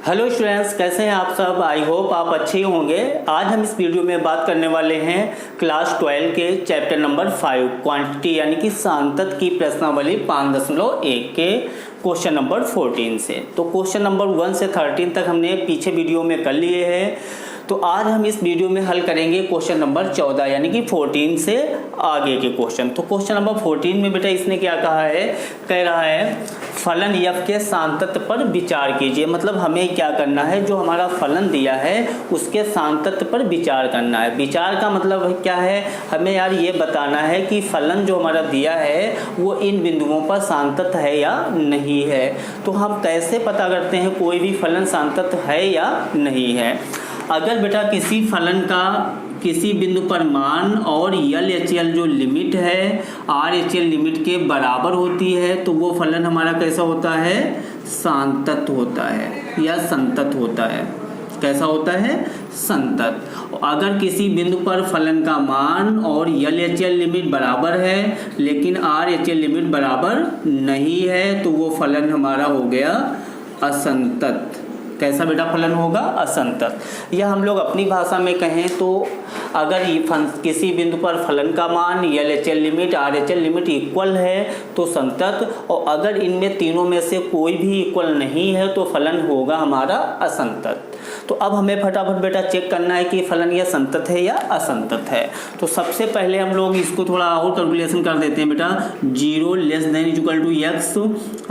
Hello students, कैसे हैं आप सब। आई होप आप अच्छे होंगे। आज हम इस वीडियो में बात करने वाले हैं क्लास 12 के चैप्टर नंबर 5 क्वांटिटी यानी कि सांतत की प्रश्नावली 5.1 के क्वेश्चन नंबर 14 से। तो क्वेश्चन नंबर 1 से 13 तक हमने पीछे वीडियो में कर लिए हैं। तो आज हम इस वीडियो में हल करेंगे क्वेश्चन नंबर 14 यानी कि 14 से आगे के क्वेश्चन। तो क्वेश्चन नंबर 14 में बेटा इसने क्या कहा है, कह रहा है फलन f के सांतत पर विचार कीजिए। मतलब हमें क्या करना है, जो हमारा फलन दिया है उसके सांतत पर विचार करना है। विचार का मतलब क्या है, हमें यार ये बताना है कि फलन जो हमारा दिया है वो इन बिंदुओं पर सांतत है या नहीं है। तो हम कैसे पता करते हैं कोई भी फलन सांतत है या नहीं है। अगर बेटा किसी फलन का किसी बिंदु पर मान और LHL जो लिमिट है RHL लिमिट के बराबर होती है तो वो फलन हमारा कैसा होता है, सांतत होता है या संतत होता है। कैसा होता है, संतत। अगर किसी बिंदु पर फलन का मान और LHL लिमिट बराबर है लेकिन RHL लिमिट बराबर नहीं है तो वो फलन हमारा हो गया असंतत। कैसा बेटा फलन होगा, असंतत। या हम लोग अपनी भाषा में कहें तो अगर किसी बिंदु पर फलन का मान LHL limit RHL limit equal है तो संतत, और अगर इनमें तीनों में से कोई भी इक्वल नहीं है तो फलन होगा हमारा असंतत। तो अब हमें फटाफट बेटा चेक करना है कि फलन यह संतत है या असंतत है। तो सबसे पहले हम लोग इसको थोड़ा और कैलकुलेशन कर देते हैं बेटा। 0 less than equal to x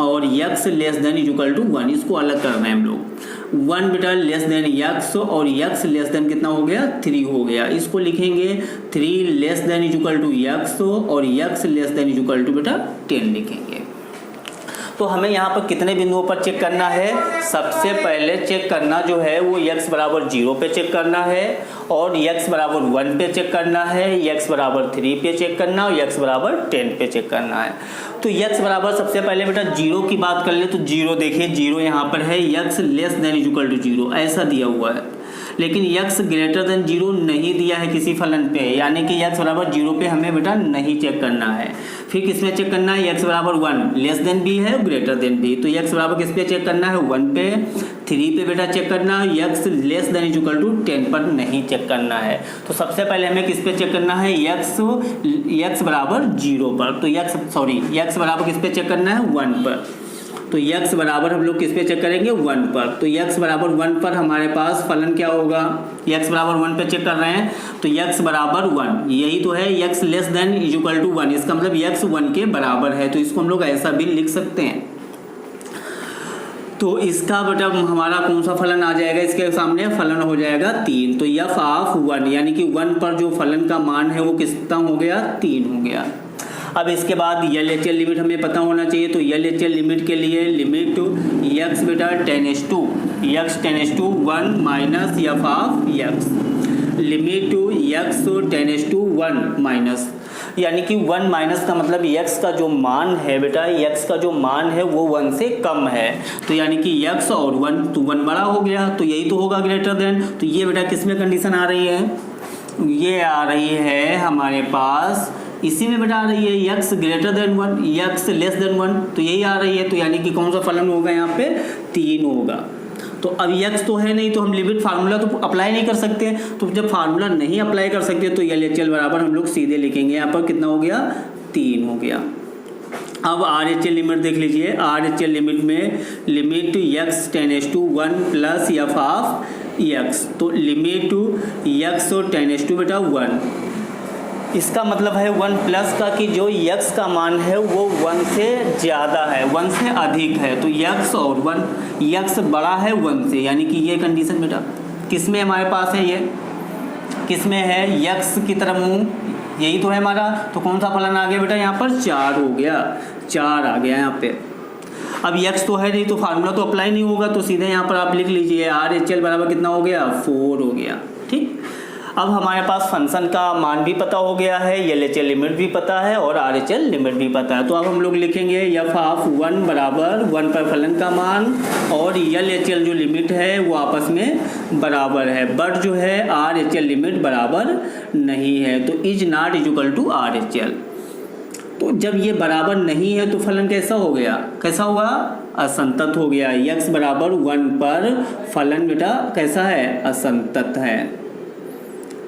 और x less than equal to 1, इसको अलग कर रहे हैं हम लोग। 1 बेटा लेस देन x और x लेस देन कितना हो गया, 3 हो गया। इसको लिखेंगे 3 less than equal to x और x less than equal to बेटा 10 लिखेंगे। तो हमें यहाँ पर कितने बिंदुओं पर चेक करना है, सबसे पहले चेक करना जो है वो x बराबर 0 पे चेक करना है और x बराबर 1 पे चेक करना है, x बराबर 3 पे चेक करना और x बराबर 10 पे चेक करना है। तो x बराबर सबसे पहले बेटा 0 की बात कर ले तो 0 देखिए 0 यहाँ पर है, x less than equal to 0 ऐसा दिया हुआ है, लेकिन x ग्रेटर देन 0 नहीं दिया है किसी फलन पे, यानी कि x बराबर 0 पे हमें बेटा नहीं चेक करना है। फिर किस में चेक करना है, x बराबर 1 लेस देन भी है ग्रेटर देन भी, तो x बराबर किस पे चेक करना है, 1 पे। 3 पे बेटा चेक करना है, x less than equal to 10 पर नहीं चेक करना है। तो सबसे पहले हमें किस पे चेक करना है, x बराबर 0 पर, तो x बराबर किस पे चेक करना है, 1 पर। तो x बराबर हम लोग किस पे चेक करेंगे, 1 पर। तो x बराबर 1 पर हमारे पास फलन क्या होगा, x बराबर 1 पे चेक कर रहे हैं तो x बराबर 1, यही तो है x less than equal to 1, इसका मतलब x 1 के बराबर है। तो इसको हम लोग ऐसा भी लिख सकते हैं। तो इसका बेटा हमारा कौन सा फलन आ जाएगा, इसके सामने फलन हो जाएगा 3। तो f ऑफ 1 यानी कि 1 पर जो फलन का मान है वो कितना हो गया, 3 हो गया। अब इसके बाद LHL लिमिट हमें पता होना चाहिए। तो LHL लिमिट के लिए लिमिट x बेटा tends to 1 minus f of x, limit x tends to 1 minus, यानी कि 1 माइनस का मतलब x का जो मान है बेटा, x का जो मान है वो 1 से कम है। तो यानी कि x और 1 तो 1 बड़ा हो गया, तो यही तो होगा ग्रेटर देन। तो ये बेटा किस में कंडीशन आ रही है, ये आ रही है हमारे पास इसी में बेटा आ रही है x greater than 1 x less then 1, तो यही आ रही है। तो यानी कि कौन सा फलन होगा यहाँ पे, 3 होगा। तो अब x तो है नहीं तो हम लिमिट फार्मूला तो अप्लाई नहीं कर सकते। तो जब फार्मूला नहीं अप्लाई कर सकते तो LHL बराबर हम लोग सीधे लिखेंगे, यहाँ पर कितना हो गया, 3 हो गया। अब RHL लिमिट देख लीजिए। RHL लिमिट में limit x tends to 1 plus f of x, तो लिमिट x टेंस टू बेटा 1, इसका मतलब है 1 प्लस का कि जो x का मान है वो 1 से ज़्यादा है, 1 से अधिक है। तो x और 1, x बड़ा है 1 से, यानी कि ये कंडीशन बेटा किस में हमारे पास है, ये किस में है, x की तरफ मुँह, यही तो है हमारा। तो कौन सा फलन आ गया बेटा, यहाँ पर 4 हो गया, 4 आ गया यहाँ पे। अब x तो है नहीं तो फार्मूला तो अप्लाई नहीं होगा, तो सीधे यहाँ पर आप लिख लीजिए RHL बराबर कितना हो गया, 4 हो गया। ठीक, अब हमारे पास फंक्शन का मान भी पता हो गया है, LHL लिमिट भी पता है और RHL लिमिट भी पता है। तो अब हम लोग लिखेंगे f ऑफ 1 बराबर 1 पर फलन का मान और LHL जो लिमिट है वो आपस में बराबर है, बट जो है RHL लिमिट बराबर नहीं है, तो is not equal to RHL। तो जब ये बराबर नहीं है तो फलन कैसा हो गया, कैसा हुआ, असंतत हो गया। x बराबर 1 पर फलन बेटा कैसा है, असंतत है।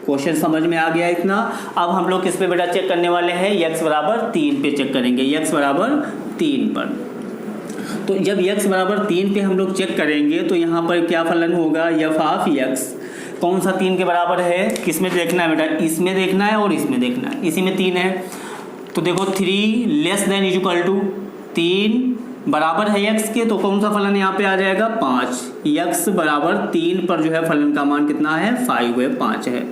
क्वेश्चन समझ में आ गया इतना। अब हम लोग किस पे बेटा चेक करने वाले हैं, x बराबर 3 पे चेक करेंगे, x बराबर 3 पर। तो जब x बराबर 3 पे हम लोग चेक करेंगे तो यहाँ पर क्या फलन होगा, f ऑफ x कौन सा 3 के बराबर है, किस में देखना है बेटा, इसमें देखना है और इसमें देखना है, इसी में 3 है। तो देखो 3 less than is equal to 3 बराबर है x के, तो कौन सा फलन यहाँ पे आ जाएगा, 5। x बराबर 3 पर जो है फलन का मान कितना है, 5 है, 5 है।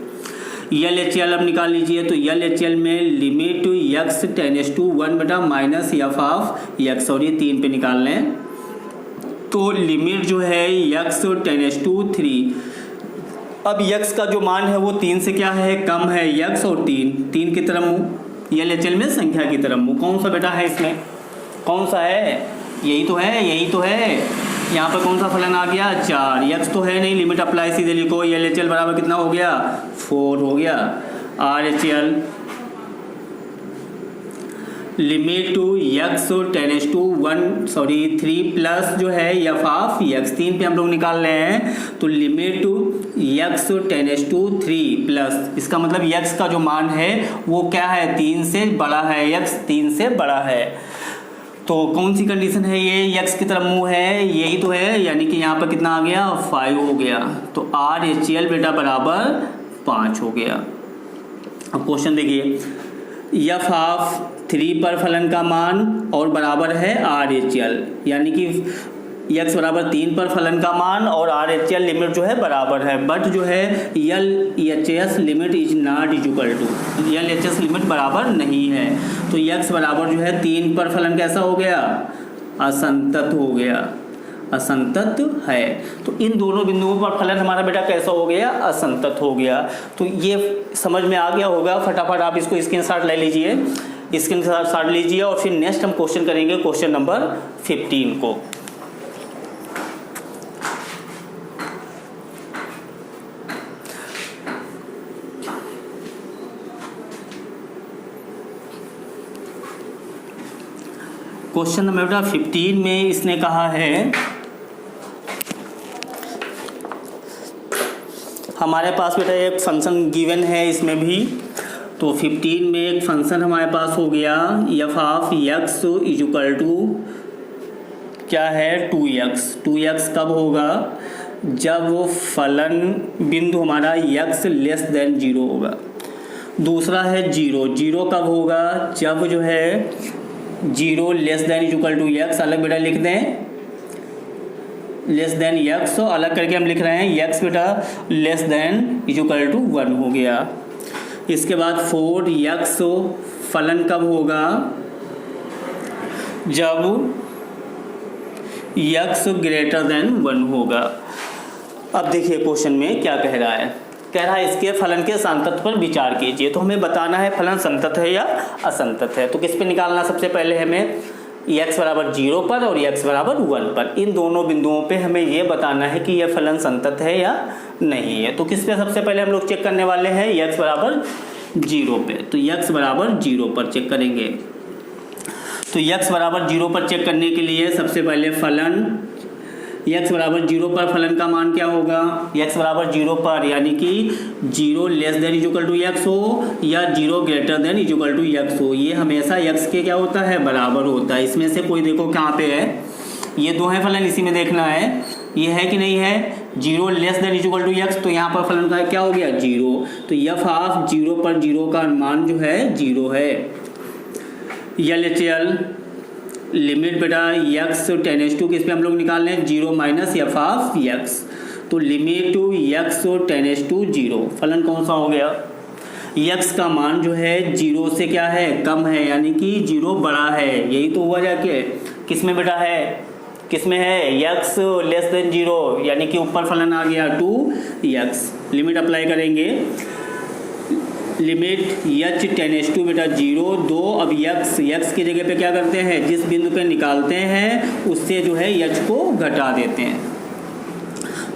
LHL अब निकाल लीजिए। तो LHL में लिमिट x टेंड्स टू 1 बटा माइनस f ऑफ x, और ये 3 पे निकाल लें तो लिमिट जो है x टेंड्स टू 3। अब x का जो मान है वो 3 से क्या है, कम है, x और 3 की तरफ मुँह, LHL में संख्या की तरफ मुँह। कौन सा बेटा है इसमें, कौन सा है, यही तो है, यही तो है। यहाँ पर कौन सा फलन आ गया, 4। x तो है नहीं, लिमिट अप्लाई सीधे लिखो। LHL बराबर कितना हो गया, 4 हो गया। RHL limit to x tends to 3 plus जो है f ऑफ x, 3 पे हम लोग निकाल रहे हैं। तो limit to x tends to 3 plus, इसका मतलब x का जो मान है वो क्या है, 3 से बड़ा है, x 3 से बड़ा है। तो कौन सी कंडीशन है ये, x की तरफ मुंह है, यही तो है, यानी कि यहाँ पर कितना आ गया, 5 हो गया। तो RHL बेटा बराबर 5 हो गया। अब क्वेश्चन देखिए, f ऑफ 3 पर फलन का मान और बराबर है RHL, यानी कि x बराबर 3 पर फलन का मान और RHL लिमिट जो है बराबर है, बट जो है LHS limit is not is equal to, LHS limit बराबर नहीं है। तो x बराबर जो है 3 पर फलन कैसा हो गया, असंतत हो गया, असंतत है। तो इन दोनों बिंदुओं पर फलन हमारा बेटा कैसा हो गया, असंतत हो गया। तो ये समझ में आ गया होगा। फटाफट आप इसको स्क्रीनशॉट ले लीजिए, स्क्रीनशॉट लीजिए और फिर नेक्स्ट हम क्वेश्चन करेंगे, क्वेश्चन नंबर 15 को। क्वेश्चन नंबर 15 में इसने कहा है, हमारे पास बेटा एक फंक्शन गिवन है इसमें भी। तो 15 में एक फंक्शन हमारे पास हो गया f of x is equal to क्या है, 2x। 2x कब होगा, जब वो फलन बिंदु हमारा x लेस देन 0 होगा। दूसरा है 0, 0 कब होगा, जब जो है 0 less than is equal to x, अलग बेटा लिख दें, लेस देन x, तो अलग करके हम लिख रहे हैं x बेटा less than is equal to 1 हो गया। इसके बाद 4x फलन कब होगा, जब x ग्रेटर देन 1 होगा। अब देखिए क्वेश्चन में क्या कह रहा है, कह रहा है इसके फलन के संतत पर विचार कीजिए। तो हमें बताना है फलन संतत है या असंतत है। तो किस पे निकालना, सबसे पहले हमें x बराबर 0 पर और x बराबर 1 पर, इन दोनों बिंदुओं पे हमें ये बताना है कि यह फलन संतत है या नहीं है। तो किस पे सबसे पहले हम लोग चेक करने वाले हैं, x बराबर 0 पे। तो x बराबर 0 पर चेक करेंगे। तो x बराबर 0 पर चेक करने के लिए सबसे पहले फलन x बराबर 0 पर फलन का मान क्या होगा, x बराबर 0 पर यानी कि 0 less than is equal to x हो या 0 greater than is equal to x हो, ये हमेशा x के क्या होता है, बराबर होता है। इसमें से कोई देखो कहाँ पे है, ये दो है फलन, इसी में देखना है ये है कि नहीं है। 0 less than is equal to x, तो यहाँ पर फलन का क्या हो गया, 0। तो f ऑफ 0 पर 0 का मान जो है 0 है। LHL लिमिट बेटा x टेंड्स टू, किस पे हम लोग निकाल रहे हैं, 0 माइनस f ऑफ x। तो limit to x tends to 0, फलन कौन सा हो गया, x का मान जो है 0 से क्या है, कम है, यानी कि 0 बड़ा है। यही तो हुआ जाके किस में बेटा है, किस में है, x लेस देन 0, यानी कि ऊपर फलन आ गया 2x। लिमिट अप्लाई करेंगे, लिमिट h टेंड्स टू बेटा 0 2। अब x की जगह पे क्या करते हैं, जिस बिंदु पे निकालते हैं उससे जो है h को घटा देते हैं।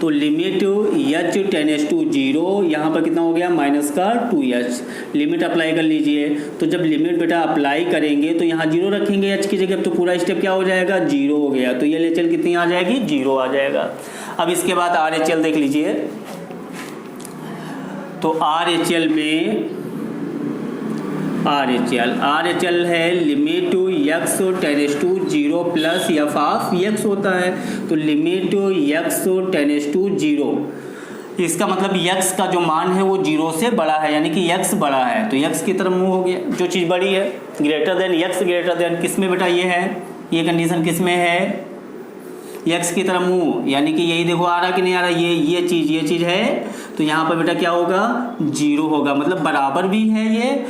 तो लिमिट एच टेंड्स टू 0, यहाँ पर कितना हो गया माइनस का 2h। लिमिट अप्लाई कर लीजिए, तो जब लिमिट बेटा अप्लाई करेंगे तो यहाँ 0 रखेंगे h की जगह, तो पूरा स्टेप क्या हो जाएगा 0 हो गया। तो ये LHL कितनी आ जाएगी 0 आ जाएगा। अब इसके बाद RHL देख लीजिए, तो RHL में RHL है limit x tends to 0 plus f of x होता है। तो लिमिट x टेंड्स टू 0, इसका मतलब x का जो मान है वो 0 से बड़ा है, यानी कि x बड़ा है तो x की तरफ मूव हो गया। जो चीज़ बड़ी है greater than x, greater than किस में बेटा ये है, ये कंडीशन किस में है x की तरफ मूव, यानी कि यही देखो आ रहा कि नहीं आ रहा, ये चीज़ है। तो यहाँ पर बेटा क्या होगा 0 होगा, मतलब बराबर भी है ये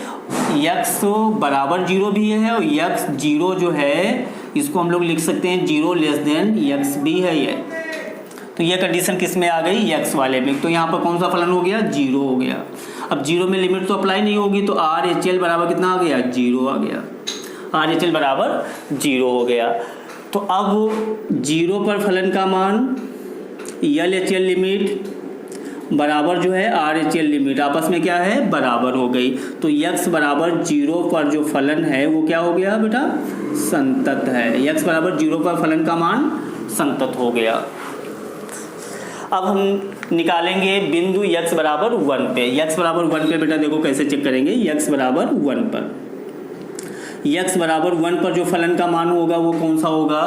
x बराबर 0 भी है, और x 0 जो है इसको हम लोग लिख सकते हैं 0 लेस देन x भी है ये। तो ये कंडीशन किस में आ गई x वाले में। तो यहाँ पर कौन सा फलन हो गया 0 हो गया। अब 0 में लिमिट तो अप्लाई नहीं होगी, तो RHL बराबर कितना आ गया 0 आ गया। RHL बराबर 0 हो गया। तो अब 0 पर फलन का मान LHL लिमिट बराबर जो है RHL लिमिट आपस में क्या है बराबर हो गई। तो x बराबर 0 पर जो फलन है वो क्या हो गया बेटा संतत है। x बराबर 0 पर फलन का मान संतत हो गया। अब हम निकालेंगे बिंदु x बराबर 1 पे। x बराबर 1 पे बेटा देखो कैसे चेक करेंगे। x बराबर 1 पर, x बराबर 1 पर जो फलन का मान होगा वो कौन सा होगा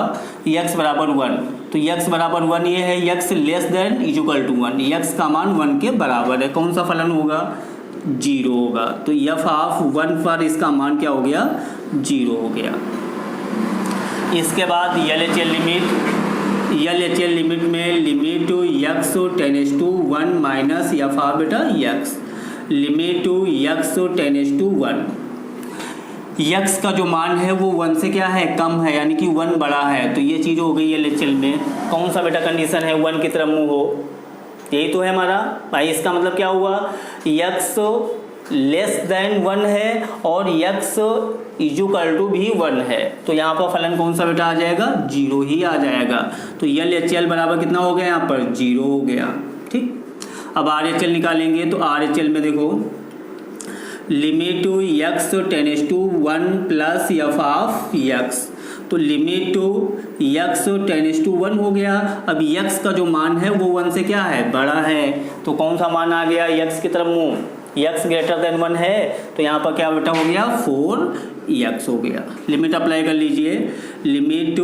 x बराबर 1। तो x बराबर 1 ये है, x less than equal to 1, x का मान 1 के बराबर है, कौन सा फलन होगा 0 होगा। तो f ऑफ 1 पर इसका मान क्या हो गया 0 हो गया। इसके बाद LHL लिमिट में limit x tends to 1 minus f of बेटा x, limit x tends to 1, x का जो मान है वो 1 से क्या है कम है, यानी कि 1 बड़ा है। तो ये चीज़ हो गई LHL में। कौन सा बेटा कंडीशन है 1 की तरफ मूव हो, यही तो है हमारा भाई। इसका मतलब क्या हुआ x लेस देन 1 है और x इक्वल टू भी 1 है। तो यहाँ पर फलन कौन सा बेटा आ जाएगा 0 ही आ जाएगा। तो LHL बराबर कितना हो गया यहाँ पर 0 हो गया। ठीक, अब RHL निकालेंगे। तो RHL में देखो limit x tends to 1 plus f of x, तो लिमिट x टेंड्स टू 1 हो गया। अब x का जो मान है वो 1 से क्या है बड़ा है, तो कौन सा मान आ गया x की तरफ मूव, x ग्रेटर देन 1 है। तो यहाँ पर क्या बेटा हो गया 4x हो गया। लिमिट अप्लाई कर लीजिए, limit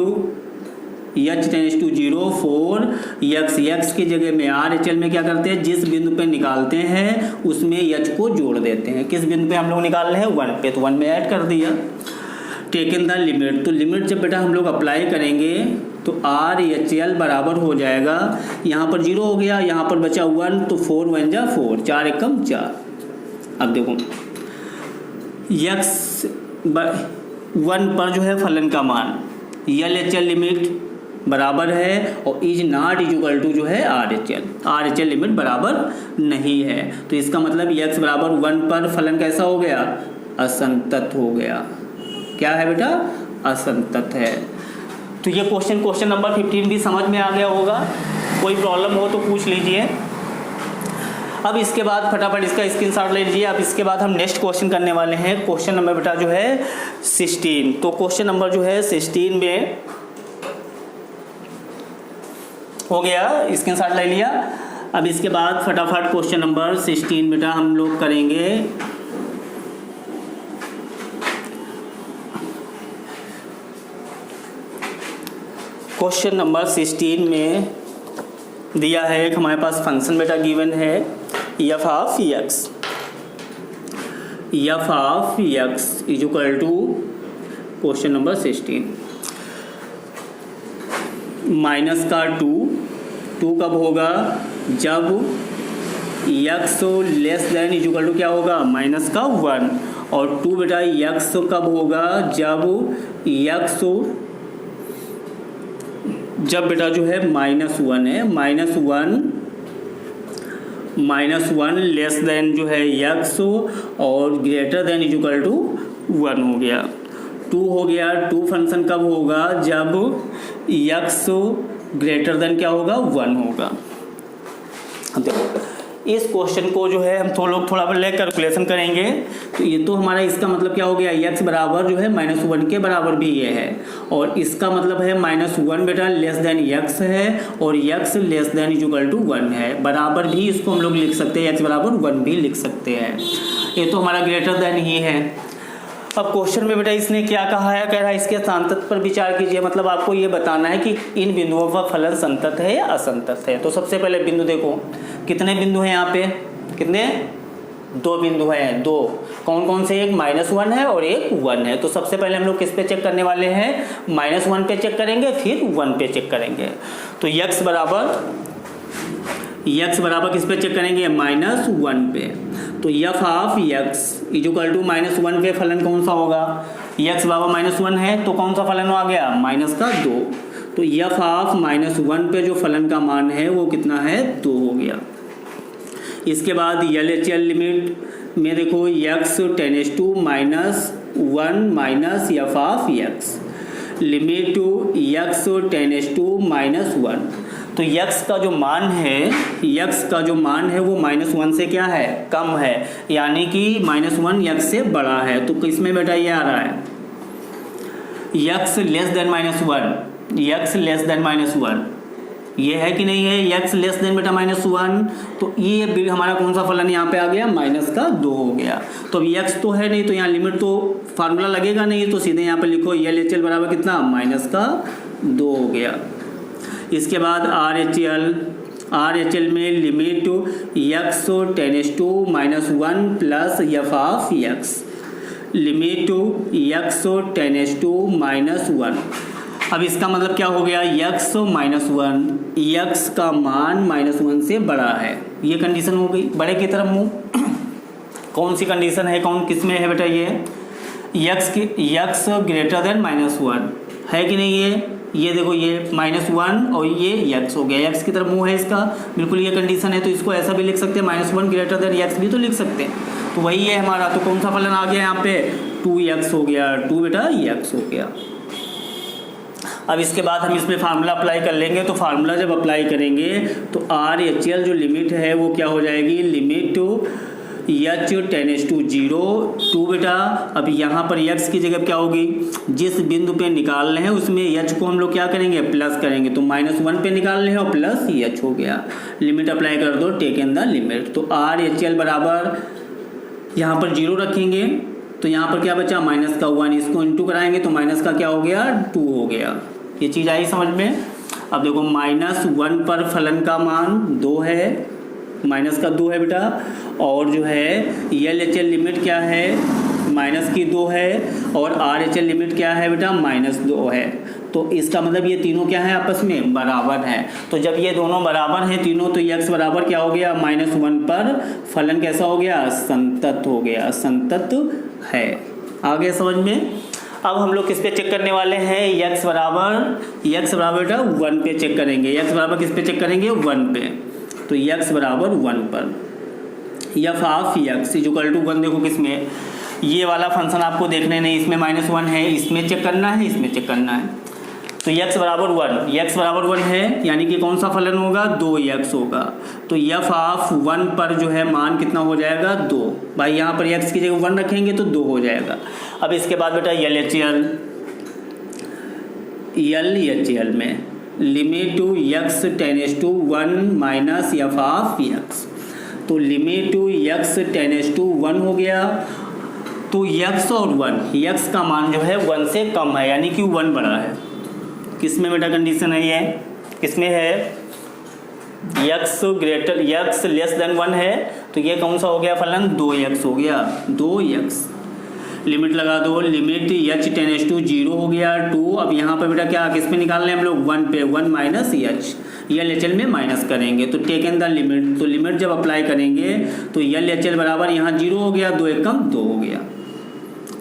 h tends to 0 4x की जगह में RHL में क्या करते हैं जिस बिंदु पे निकालते हैं उसमें h को जोड़ देते हैं। किस बिंदु पे हम लोग निकाल रहे हैं 1 पे, तो 1 में ऐड कर दिया। टेकन द लिमिट, तो लिमिट जब बेटा हम लोग अप्लाई करेंगे तो RHL बराबर हो जाएगा, यहाँ पर 0 हो गया, यहाँ पर बचा 1, तो 4 1 जा 4, 4 एकम 4। अब देखो x 1 पर जो है फलन का मान LHL लिमिट बराबर है और इज नॉट इक्वल टू जो है RHL लिमिट बराबर नहीं है। तो इसका मतलब x बराबर 1 पर फलन कैसा हो गया असंतत हो गया। क्या है बेटा असंतत है। तो ये क्वेश्चन नंबर 15 भी समझ में आ गया होगा। कोई प्रॉब्लम हो तो पूछ लीजिए। अब इसके बाद फटाफट इसका स्क्रीनशॉट ले लीजिए। अब इसके बाद हम नेक्स्ट क्वेश्चन करने वाले हैं। क्वेश्चन नंबर बेटा जो है 16। तो क्वेश्चन नंबर जो है 16 में हो गया, स्क्रीनशॉट ले लिया। अब इसके बाद फटाफट क्वेश्चन नंबर 16 बेटा हम लोग करेंगे। क्वेश्चन नंबर 16 में दिया है एक हमारे पास फंक्शन बेटा गिवन है f of x is equal to question number 16 minus का 2 कब होगा जब x less than is equal to क्या होगा माइनस का 1, और 2 बेटा x कब होगा जब बेटा जो है -1 है, -1 लेस देन जो है x और greater than is equal to 1 हो गया। 2 हो गया। 2 फंक्शन कब होगा जब x ग्रेटर देन क्या होगा 1 होगा। देखो इस क्वेश्चन को जो है हम थोड़ा पहले कैलकुलेशन करेंगे। तो ये तो हमारा इसका मतलब क्या हो गया, x बराबर जो है -1 के बराबर भी ये है, और इसका मतलब है -1 बेटा लेस देन x है, और x less than equal to 1 है। बराबर भी इसको हम लोग लिख सकते हैं, x बराबर 1 भी लिख सकते हैं। ये तो हमारा ग्रेटर देन ही है। अब क्वेश्चन में बेटा इसने क्या कहा है, कह रहा है इसके संतत पर विचार कीजिए। मतलब आपको ये बताना है कि इन बिंदुओं पर फलन संतत है या असंतत है। तो सबसे पहले बिंदु देखो, कितने बिंदु हैं यहाँ पे, कितने, 2 बिंदु हैं, 2। कौन कौन से, एक -1 है और एक 1 है। तो सबसे पहले हम लोग किस पे चेक करने वाले हैं, -1 पे चेक करेंगे, फिर 1 पे चेक करेंगे। तो x बराबर किस पे चेक करेंगे, -1 पे। तो f of x equal to -1 पे फलन कौन सा होगा, x बराबर -1 है तो कौन सा फलन आ गया, -2। तो f ऑफ -1 पे जो फलन का मान है वो कितना है, 2 हो गया। इसके बाद LHL लिमिट में देखो x tends to -1 minus f of x, limit to x tends to -1। तो x का जो मान है वो -1 से क्या है, कम है, यानी कि -1 x से बड़ा है। तो किसमें बेटा ये आ रहा है, x लेस देन -1, ये है कि नहीं है, x लेस देन बेटा -1। तो ये हमारा कौन सा फलन यहाँ पे आ गया, -2 हो गया। तो अब x तो है नहीं, तो यहाँ लिमिट तो फार्मूला लगेगा नहीं, तो सीधे यहाँ पे लिखो LHL बराबर कितना, -2 हो गया। इसके बाद RHL में limit x tends to -1 plus f of x, limit x tends to -1। अब इसका मतलब क्या हो गया, x का मान -1 से बड़ा है, ये कंडीशन हो गई। बड़े की तरफ मुँह, कौन सी कंडीशन है, कौन किस में है बेटा, ये x ग्रेटर देन -1 है कि नहीं, ये देखो ये -1 और ये x हो गया, x की तरफ मुँह है इसका, बिल्कुल ये कंडीशन है। तो इसको ऐसा भी लिख सकते हैं, -1 ग्रेटर देन x भी तो लिख सकते हैं। तो वही है हमारा। तो कौन सा फलन आ गया यहाँ पे, 2x हो गया, 2 बेटा x हो गया। अब इसके बाद हम इसमें फार्मूला अप्लाई कर लेंगे। तो फार्मूला जब अप्लाई करेंगे तो RHL जो लिमिट है वो क्या हो जाएगी, लिमिट h टेंड्स टू 0 2 बेटा। अब यहाँ पर x की जगह क्या होगी, जिस बिंदु पे निकाल रहे हैं उसमें h को हम लोग क्या करेंगे, प्लस करेंगे। तो -1 पे निकाल रहे हैं और प्लस h हो गया। लिमिट अप्लाई कर दो, टेक इन द लिमिट। तो RHL बराबर यहाँ पर 0 रखेंगे, तो यहाँ पर क्या बचा, -1, इसको इंटू कराएंगे तो माइनस का क्या हो गया, 2 हो गया। ये चीज़ आई समझ में। अब देखो -1 पर फलन का मान 2 है, -2 है बेटा, और जो है LHL लिमिट क्या है, -2 है, और RHL लिमिट क्या है बेटा, -2 है। तो इसका मतलब ये तीनों क्या है, आपस में बराबर हैं। तो जब ये दोनों बराबर हैं तीनों, तो x बराबर क्या हो गया, -1 पर फलन कैसा हो गया, संतत हो गया, संतत है। आगे समझ में। अब हम लोग किस पे चेक करने वाले हैं, x बराबर बेटा 1 पे चेक करेंगे। x बराबर किस पे चेक करेंगे, 1 पे। तो x बराबर 1 पर f of x equal to 1, देखो किसमें, ये वाला फंक्शन आपको देखने नहीं, इसमें -1 है, इसमें चेक करना है, इसमें चेक करना है। तो x बराबर 1 है, यानी कि कौन सा फलन होगा, 2x होगा। तो f ऑफ 1 पर जो है मान कितना हो जाएगा, 2। भाई यहाँ पर x की जगह 1 रखेंगे तो 2 हो जाएगा। अब इसके बाद बेटा LHL में limit to x tends to 1 minus f of x। तो limit to x tends to 1 हो गया। तो x और 1, x का मान जो है 1 से कम है, यानी कि 1 बड़ा है। किसमें बेटा कंडीशन है, ये किसमें है, x लेस देन 1 है। तो ये कौन सा हो गया फलन, 2x हो गया, 2x। लिमिट लगा दो, लिमिट h टेंड्स टू 0 हो गया, 2। अब यहाँ पर बेटा क्या किस पे निकाल रहे हैं हम लोग, 1 पे, 1 माइनस h, LHL में माइनस करेंगे। तो टेक इन द लिमिट। तो लिमिट जब अप्लाई करेंगे तो LHL बराबर यहाँ 0 हो गया, 2 एकम 2 हो गया,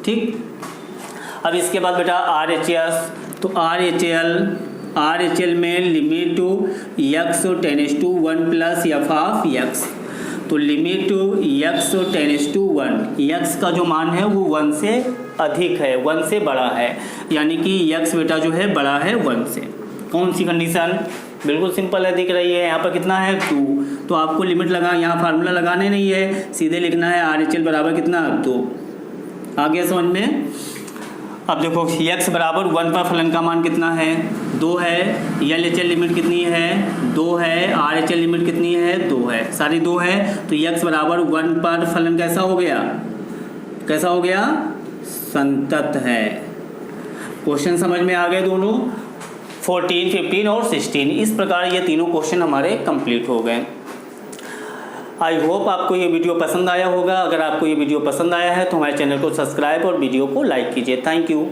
ठीक। अब इसके बाद बेटा RHS। तो RHL में limit x tends to 1 plus f of x। तो limit x tends to 1, x का जो मान है वो 1 से अधिक है, 1 से बड़ा है, यानी कि x बेटा जो है बड़ा है 1 से। कौन सी कंडीशन, बिल्कुल सिंपल है, दिख रही है। यहाँ पर कितना है 2, तो आपको लिमिट लगा, यहाँ फार्मूला लगाने नहीं है, सीधे लिखना है RHL बराबर कितना 2। आ गया समझ में। अब देखो x बराबर 1 पर फलन का मान कितना है 2 है, LHL लिमिट कितनी है 2 है, RHL लिमिट कितनी है 2 है, सारी 2 है। तो x बराबर 1 पर फलन कैसा हो गया, कैसा हो गया, संतत है। क्वेश्चन समझ में आ गए दोनों, 14, 15 और 16। इस प्रकार ये तीनों क्वेश्चन हमारे कंप्लीट हो गए। आई होप आपको ये वीडियो पसंद आया होगा। अगर आपको ये वीडियो पसंद आया है तो हमारे चैनल को सब्सक्राइब और वीडियो को लाइक कीजिए। Thank you.